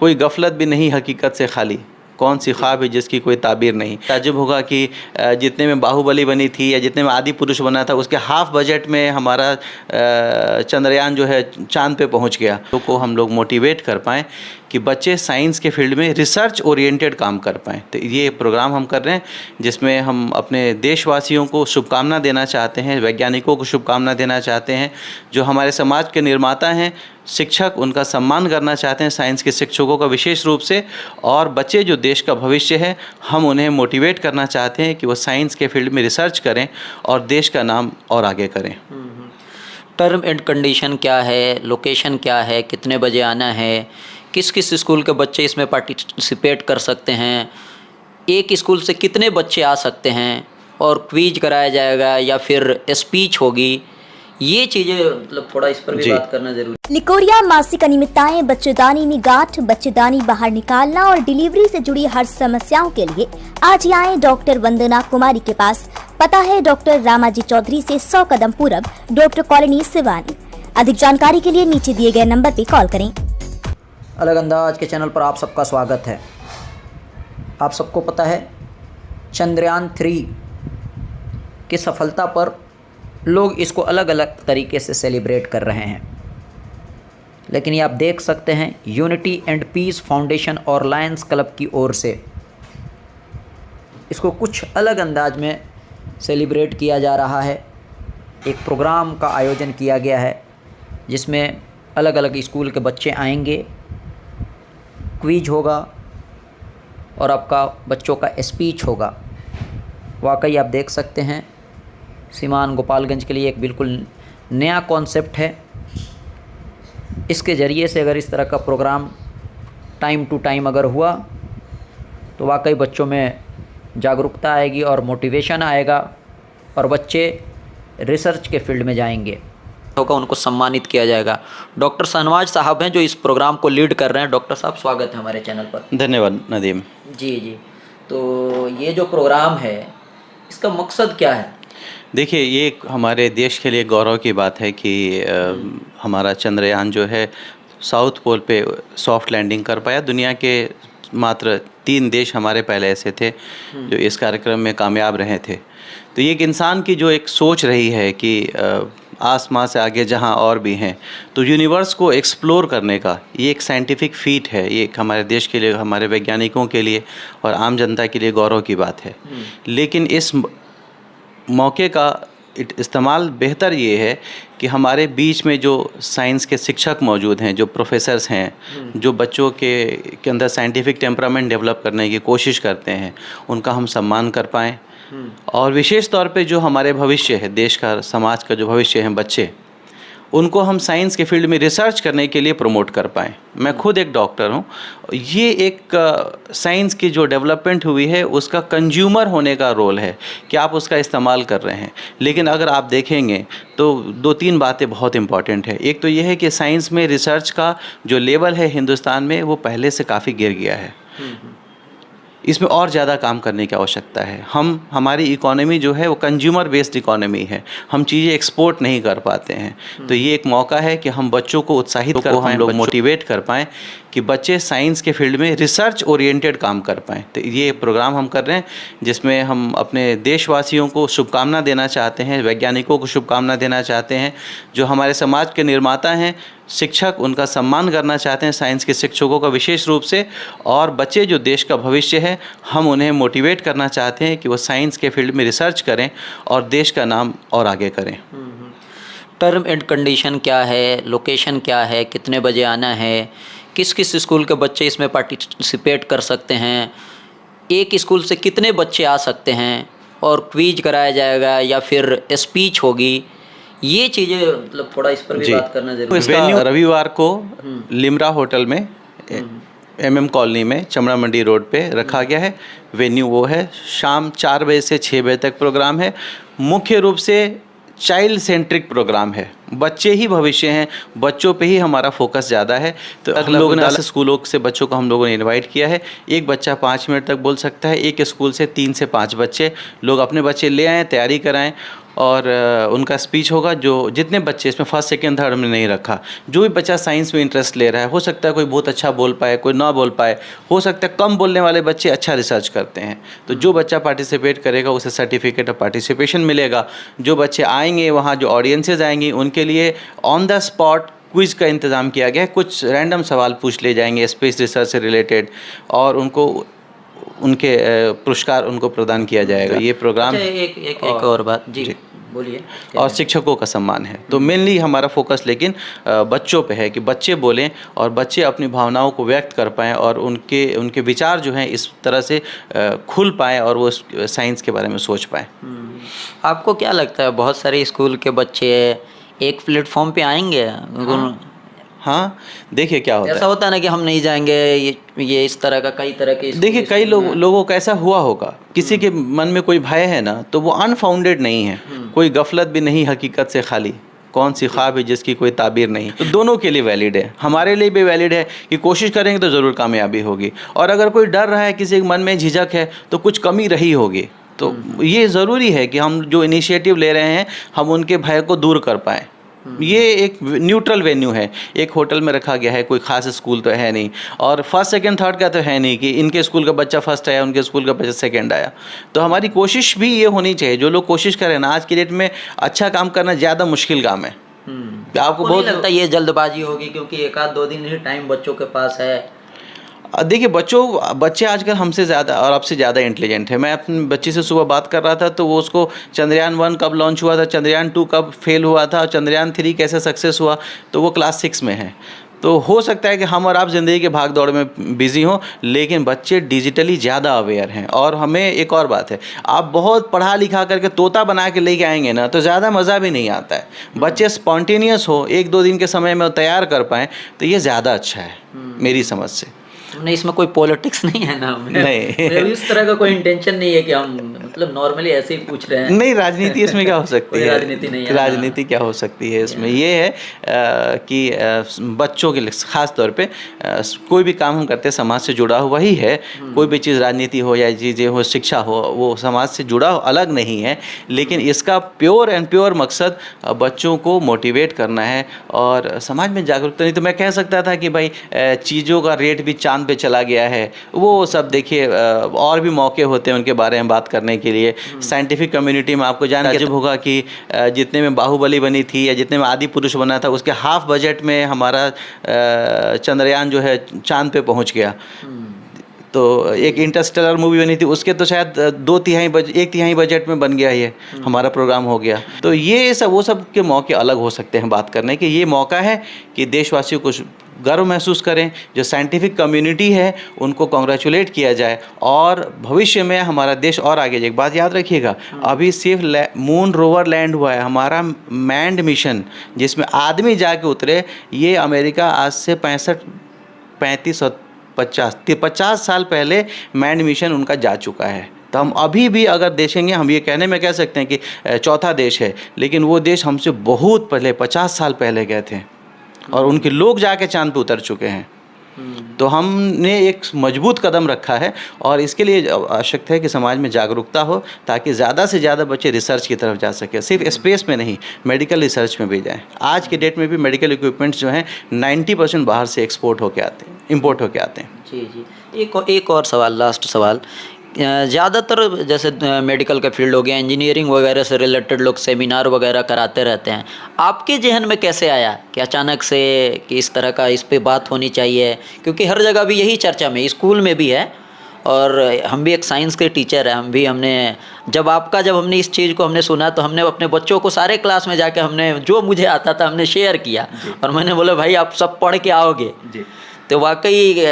कोई गफलत भी नहीं हकीकत से खाली, कौन सी ख्वाब है जिसकी कोई ताबीर नहीं। ताजुब होगा कि जितने में बाहुबली बनी थी या जितने में आदि पुरुष बना था उसके हाफ बजट में हमारा चंद्रयान जो है चांद पे पहुंच गया। तो को हम लोग मोटिवेट कर पाएँ कि बच्चे साइंस के फील्ड में रिसर्च ओरिएंटेड काम कर पाएँ। तो ये प्रोग्राम हम कर रहे हैं जिसमें हम अपने देशवासियों को शुभकामना देना चाहते हैं, वैज्ञानिकों को शुभकामना देना चाहते हैं, जो हमारे समाज के निर्माता हैं, शिक्षक, उनका सम्मान करना चाहते हैं, साइंस के शिक्षकों का विशेष रूप से, और बच्चे जो देश का भविष्य है, हम उन्हें मोटिवेट करना चाहते हैं कि वो साइंस के फील्ड में रिसर्च करें और देश का नाम और आगे करें। टर्म एंड कंडीशन क्या है, लोकेशन क्या है, कितने बजे आना है, किस किस स्कूल के बच्चे इसमें पार्टिसिपेट कर सकते हैं, एक स्कूल से कितने बच्चे आ सकते हैं, और क्विज कराया जाएगा या फिर स्पीच होगी, ये चीज़ें मतलब थोड़ा इस पर भी बात करना जरूरी। निकोरिया मासिक अनियमितताएं, बच्चेदानी में गांठ, बच्चेदानी बाहर निकालना और डिलीवरी से जुड़ी हर समस्याओं के लिए आज ही आए डॉक्टर वंदना कुमारी के पास। पता है डॉक्टर रामाजी चौधरी से 100 कदम पूरब, डॉक्टर कॉलोनी सिवानी। अधिक जानकारी के लिए नीचे दिए गए नंबर पर कॉल करें। अलग अंदाज के चैनल पर आप सबका स्वागत है। आप सबको पता है चंद्रयान 3 की सफलता पर लोग इसको अलग अलग तरीके से सेलिब्रेट कर रहे हैं, लेकिन ये आप देख सकते हैं यूनिटी एंड पीस फाउंडेशन और लायंस क्लब की ओर से इसको कुछ अलग अंदाज में सेलिब्रेट किया जा रहा है। एक प्रोग्राम का आयोजन किया गया है जिसमें अलग अलग स्कूल के बच्चे आएंगे, क्विज होगा और आपका बच्चों का स्पीच होगा। वाकई आप देख सकते हैं सीमान गोपालगंज के लिए एक बिल्कुल नया कॉन्सेप्ट है। इसके ज़रिए से अगर इस तरह का प्रोग्राम टाइम टू टाइम अगर हुआ तो वाकई बच्चों में जागरूकता आएगी और मोटिवेशन आएगा और बच्चे रिसर्च के फील्ड में जाएंगे, होगा उनको सम्मानित किया जाएगा। डॉक्टर शहनवाज साहब हैं जो इस प्रोग्राम को लीड कर रहे हैं। डॉक्टर साहब स्वागत है हमारे चैनल पर। धन्यवाद नदीम जी जी। तो ये जो प्रोग्राम है इसका मकसद क्या है? देखिए, ये हमारे देश के लिए गौरव की बात है कि हमारा चंद्रयान जो है साउथ पोल पे सॉफ्ट लैंडिंग कर पाया। दुनिया के मात्र 3 देश हमारे पहले ऐसे थे जो इस कार्यक्रम में कामयाब रहे थे। तो ये एक इंसान की जो एक सोच रही है कि आसमां से आगे जहां और भी हैं, तो यूनिवर्स को एक्सप्लोर करने का ये एक साइंटिफिक फीट है। ये एक हमारे देश के लिए, हमारे वैज्ञानिकों के लिए और आम जनता के लिए गौरव की बात है। लेकिन इस मौके का इस्तेमाल बेहतर ये है कि हमारे बीच में जो साइंस के शिक्षक मौजूद हैं, जो प्रोफेसर्स हैं, जो बच्चों के अंदर साइंटिफिक टेम्परामेंट डेवलप करने की कोशिश करते हैं, उनका हम सम्मान कर पाएँ। और विशेष तौर पे जो हमारे भविष्य है, देश का, समाज का जो भविष्य है, बच्चे, उनको हम साइंस के फील्ड में रिसर्च करने के लिए प्रमोट कर पाएँ। मैं खुद एक डॉक्टर हूँ। ये एक साइंस की जो डेवलपमेंट हुई है उसका कंज्यूमर होने का रोल है कि आप उसका इस्तेमाल कर रहे हैं। लेकिन अगर आप देखेंगे तो 2-3 बातें बहुत इंपॉर्टेंट है। एक तो ये है कि साइंस में रिसर्च का जो लेवल है हिंदुस्तान में, वो पहले से काफ़ी गिर गया है। इसमें और ज़्यादा काम करने की आवश्यकता है। हमारी इकोनॉमी जो है वो कंज्यूमर बेस्ड इकोनॉमी है, हम चीज़ें एक्सपोर्ट नहीं कर पाते हैं। तो ये एक मौका है कि हम बच्चों को उत्साहित कर पाएँ, हम लोग मोटिवेट कर पाएँ कि बच्चे साइंस के फील्ड में रिसर्च ओरिएंटेड काम कर पाएँ। तो ये प्रोग्राम हम कर रहे हैं जिसमें हम अपने देशवासियों को शुभकामना देना चाहते हैं, वैज्ञानिकों को शुभकामना देना चाहते हैं, जो हमारे समाज के निर्माता हैं, शिक्षक, उनका सम्मान करना चाहते हैं, साइंस के शिक्षकों का विशेष रूप से, और बच्चे जो देश का भविष्य है, हम उन्हें मोटिवेट करना चाहते हैं कि वो साइंस के फील्ड में रिसर्च करें और देश का नाम और आगे करें। टर्म एंड कंडीशन क्या है, लोकेशन क्या है, कितने बजे आना है, किस किस स्कूल के बच्चे इसमें पार्टिसिपेट कर सकते हैं, एक स्कूल से कितने बच्चे आ सकते हैं, और क्विज कराया जाएगा या फिर स्पीच होगी, ये चीज़ें मतलब थोड़ा इस पर भी बात करना जरूरी है। वेन्यू रविवार को लिमरा होटल में MM कॉलोनी में चमड़ा मंडी रोड पे रखा गया है। वेन्यू वो है, शाम 4 बजे से 6 बजे तक प्रोग्राम है। मुख्य रूप से चाइल्ड सेंट्रिक प्रोग्राम है, बच्चे ही भविष्य हैं, बच्चों पे ही हमारा फोकस ज़्यादा है। तो हम लोगों ने अलग स्कूलों से बच्चों को हम लोगों ने इनवाइट किया है। एक बच्चा 5 मिनट तक बोल सकता है। एक स्कूल से 3 से 5 बच्चे, लोग अपने बच्चे ले आएँ, तैयारी कराएं और उनका स्पीच होगा। जो जितने बच्चे इसमें फर्स्ट सेकंड थर्ड में नहीं रखा, जो भी बच्चा साइंस में इंटरेस्ट ले रहा है, हो सकता है कोई बहुत अच्छा बोल पाए, कोई ना बोल पाए, हो सकता है कम बोलने वाले बच्चे अच्छा रिसर्च करते हैं। तो जो बच्चा पार्टिसिपेट करेगा उसे सर्टिफिकेट ऑफ पार्टिसिपेशन मिलेगा। जो बच्चे आएंगे वहाँ, जो ऑडियंसेज आएंगी, उनके लिए ऑन द स्पॉट क्विज़ का इंतज़ाम किया गया है। कुछ रैंडम सवाल पूछ ले जाएंगे स्पेस रिसर्च से रिलेटेड, और उनको उनके पुरस्कार उनको प्रदान किया जाएगा। ये प्रोग्राम अच्छा, एक और बात जी बोलिए। और शिक्षकों का सम्मान है। तो मेनली हमारा फोकस लेकिन बच्चों पे है कि बच्चे बोलें और बच्चे अपनी भावनाओं को व्यक्त कर पाएँ और उनके विचार जो हैं इस तरह से खुल पाएँ और वो साइंस के बारे में सोच पाएँ। आपको क्या लगता है, बहुत सारे स्कूल के बच्चे एक प्लेटफॉर्म पे आएंगे? हाँ, देखिए क्या होता है, ऐसा होता है ना कि हम नहीं जाएंगे, ये इस तरह का कई तरह के देखिए कई लोगों का ऐसा हुआ होगा। किसी के मन में कोई भय है ना, तो वो अनफाउंडेड नहीं है, कोई गफलत भी नहीं, हकीकत से खाली। कौन सी ख्वाब है जिसकी कोई ताबीर नहीं। तो दोनों के लिए वैलिड है, हमारे लिए भी वैलिड है कि कोशिश करेंगे तो ज़रूर कामयाबी होगी। और अगर कोई डर रहा है, किसी के मन में झिझक है, तो कुछ कमी रही होगी। तो ये ज़रूरी है कि हम जो इनिशिएटिव ले रहे हैं, हम उनके भय को दूर कर पाएँ। ये एक न्यूट्रल वेन्यू है, एक होटल में रखा गया है, कोई खास स्कूल तो है नहीं, और फर्स्ट सेकंड थर्ड का तो है नहीं कि इनके स्कूल का बच्चा फर्स्ट आया, उनके स्कूल का बच्चा सेकंड आया। तो हमारी कोशिश भी ये होनी चाहिए, जो लोग कोशिश करें ना, आज की डेट में अच्छा काम करना ज़्यादा मुश्किल काम है। आपको बहुत लगता है ये जल्दबाजी होगी क्योंकि एक आध 2 दिन ही टाइम बच्चों के पास है? देखिए बच्चे आजकल हमसे ज़्यादा और आपसे ज़्यादा इंटेलिजेंट है। मैं अपने बच्चे से सुबह बात कर रहा था, तो वो उसको चंद्रयान 1 कब लॉन्च हुआ था, चंद्रयान 2 कब फेल हुआ था, चंद्रयान 3 कैसे सक्सेस हुआ, तो वो क्लास 6 में है। तो हो सकता है कि हम और आप ज़िंदगी के भाग दौड़ में बिज़ी हों, लेकिन बच्चे डिजिटली ज़्यादा अवेयर हैं। और हमें एक और बात है, आप बहुत पढ़ा लिखा करके तोता बना के लेके आएंगे ना, तो ज़्यादा मज़ा भी नहीं आता है। बच्चे स्पॉन्टेनियस हो, 1-2 दिन के समय में तैयार कर पाएँ, तो ये ज़्यादा अच्छा है मेरी समझ से। नहीं, इसमें कोई पॉलिटिक्स नहीं है ना? नहीं, इस तरह का कोई इंटेंशन नहीं है कि हम मतलब नॉर्मली ऐसे ही पूछ रहे हैं। नहीं, राजनीति इसमें क्या हो सकती है? राजनीति नहीं है। राजनीति क्या हो सकती है इसमें? ये है कि बच्चों के लिए खास तौर पे कोई भी काम हम करते हैं समाज से जुड़ा हुआ ही है। कोई भी चीज़, राजनीति हो या चीज़ें हो, शिक्षा हो, वो समाज से जुड़ा अलग नहीं है। लेकिन इसका प्योर मकसद बच्चों को मोटिवेट करना है और समाज में जागरूकता। नहीं तो मैं कह सकता था कि भाई चीज़ों का रेट भी चांद पे चला गया है, वो सब देखिए और भी मौके होते हैं उनके बारे में बात करने के लिए। साइंटिफिक कम्युनिटी में आपको जान ताज्जुब होगा कि जितने में बाहुबली बनी थी या जितने में आदि पुरुष बना था, उसके हाफ बजट में हमारा चंद्रयान जो है चांद पे पहुंच गया। तो एक इंटरस्टेलर मूवी बनी थी, उसके तो शायद 1/3 बजट में बन गया, ये हमारा प्रोग्राम हो गया। तो ये सब वो सब के मौके अलग हो सकते हैं बात करने के। ये मौका है कि देशवासियों को गर्व महसूस करें, जो साइंटिफिक कम्युनिटी है उनको कॉन्ग्रेचुलेट किया जाए और भविष्य में हमारा देश और आगे जाए। एक बात याद रखिएगा, अभी सिर्फ मून रोवर लैंड हुआ है, हमारा मैन्ड मिशन जिसमें आदमी जाके उतरे, ये अमेरिका आज से 50 साल पहले मैन्ड मिशन उनका जा चुका है। तो हम अभी भी अगर देखेंगे, हम ये कहने में कह सकते हैं कि चौथा देश है, लेकिन वो देश हमसे बहुत पहले 50 साल पहले गए थे और उनके लोग जाके चांद पे उतर चुके हैं। तो हमने एक मजबूत कदम रखा है और इसके लिए आवश्यकता है कि समाज में जागरूकता हो ताकि ज़्यादा से ज़्यादा बच्चे रिसर्च की तरफ जा सके। सिर्फ स्पेस में नहीं, मेडिकल रिसर्च में भी जाएं। आज के डेट में भी मेडिकल इक्विपमेंट्स जो हैं 90% बाहर से इम्पोर्ट होके आते हैं। जी, एक और सवाल, लास्ट सवाल। ज़्यादातर जैसे मेडिकल का फील्ड हो गया, इंजीनियरिंग वगैरह से रिलेटेड लोग सेमिनार वगैरह कराते रहते हैं। आपके जहन में कैसे आया कि अचानक से कि इस तरह का इस पे बात होनी चाहिए? क्योंकि हर जगह भी यही चर्चा में, स्कूल में भी है और हम भी एक साइंस के टीचर हैं। जब हमने इस चीज़ को हमने सुना तो हमने अपने बच्चों को सारे क्लास में जाके हमने जो मुझे आता था हमने शेयर किया और मैंने बोला भाई आप सब पढ़ के आओगे। तो वाकई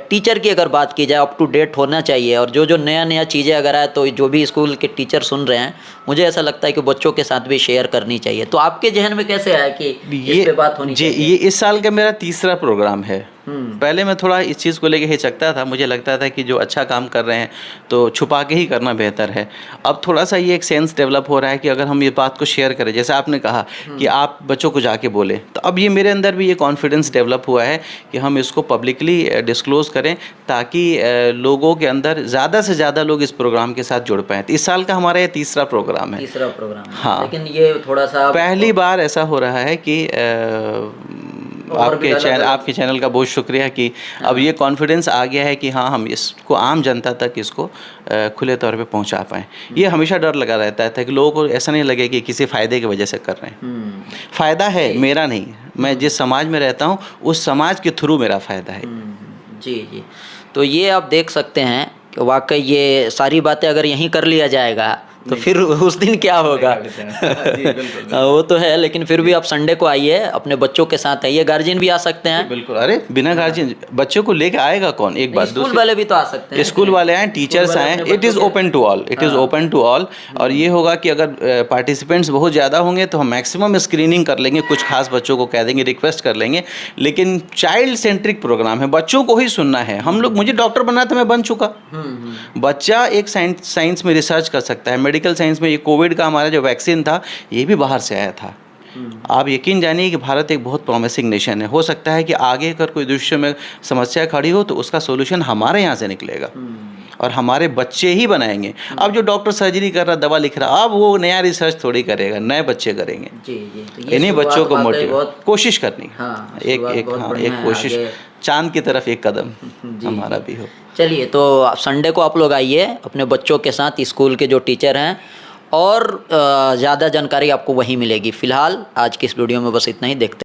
टीचर की अगर बात की जाए, अप टू डेट होना चाहिए और जो नया चीज़ें अगर आए तो जो भी स्कूल के टीचर सुन रहे हैं, मुझे ऐसा लगता है कि बच्चों के साथ भी शेयर करनी चाहिए। तो आपके जहन में कैसे आया कि इस पे बात होनी चाहिए? ये इस साल का मेरा तीसरा प्रोग्राम है पहले मैं थोड़ा इस चीज़ को लेके हिचकता था, मुझे लगता था कि जो अच्छा काम कर रहे हैं तो छुपा के ही करना बेहतर है। अब थोड़ा सा ये एक सेंस डेवलप हो रहा है कि अगर हम ये बात को शेयर करें, जैसे आपने कहा कि आप बच्चों को जाके बोले, तो अब ये मेरे अंदर भी ये कॉन्फिडेंस डेवलप हुआ है कि हम इसको पब्लिकली डिस्क्लोज़ करें ताकि लोगों के अंदर ज़्यादा से ज़्यादा लोग इस प्रोग्राम के साथ जुड़ पाएँ। इस साल का हमारा ये तीसरा प्रोग्राम है। तीसरा प्रोग्राम है। हाँ। लेकिन ये थोड़ा सा पहली बार ऐसा हो रहा है कि आपके चैनल का बहुत शुक्रिया कि अब ये कॉन्फिडेंस आ गया है कि हाँ, हम इसको आम जनता तक इसको खुले तौर पे पहुंचा पाएँ। ये हमेशा डर लगा रहता था कि लोगों को ऐसा नहीं लगे कि किसी फ़ायदे की वजह से कर रहे हैं। फ़ायदा है मेरा नहीं, मैं जिस समाज में रहता हूँ उस समाज के थ्रू मेरा फ़ायदा है। जी जी। तो ये आप देख सकते हैं कि वाकई ये सारी बातें अगर यहीं कर लिया जाएगा तो फिर उस दिन क्या होगा। वो तो है, लेकिन फिर भी आप संडे को आइए, अपने बच्चों के साथ आइए, गार्जियन भी आ सकते हैं। बिल्कुल। अरे बिना गार्जियन बच्चों को लेके आएगा कौन? एक बात, स्कूल वाले भी तो आ सकते हैं। स्कूल वाले आए, टीचर्स आए, it is open to all, it is open to all. और ये होगा कि अगर पार्टिसिपेंट्स बहुत ज़्यादा होंगे तो हम मैक्सिमम स्क्रीनिंग कर लेंगे, कुछ खास बच्चों को कह देंगे, रिक्वेस्ट कर लेंगे। लेकिन चाइल्ड सेंट्रिक प्रोग्राम है, बच्चों को ही सुनना है। हम लोग, मुझे डॉक्टर बनना था, मैं बन चुका। बच्चा एक साइंस में रिसर्च कर सकता है, मेडिकल साइंस में। ये कोविड का हमारा जो वैक्सीन था ये भी बाहर से आया था। आप यकीन जानिए कि भारत एक बहुत प्रॉमिसिंग नेशन है। हो सकता है कि आगे अगर कोई दृश्य में समस्या खड़ी हो तो उसका सोल्यूशन हमारे यहाँ से निकलेगा और हमारे बच्चे ही बनाएंगे। अब जो डॉक्टर सर्जरी कर रहा, दवा लिख रहा, अब वो नया रिसर्च थोड़ी करेगा, नए बच्चे करेंगे। जी जी। तो इन्हीं बच्चों को मोटिवेट कोशिश करनी, हाँ, एक कोशिश, चांद की तरफ एक कदम हमारा भी हो। चलिए, तो संडे को आप लोग आइए अपने बच्चों के साथ, स्कूल के जो टीचर हैं, और ज़्यादा जानकारी आपको वहीं मिलेगी। फ़िलहाल आज की इस वीडियो में बस इतना ही। देखते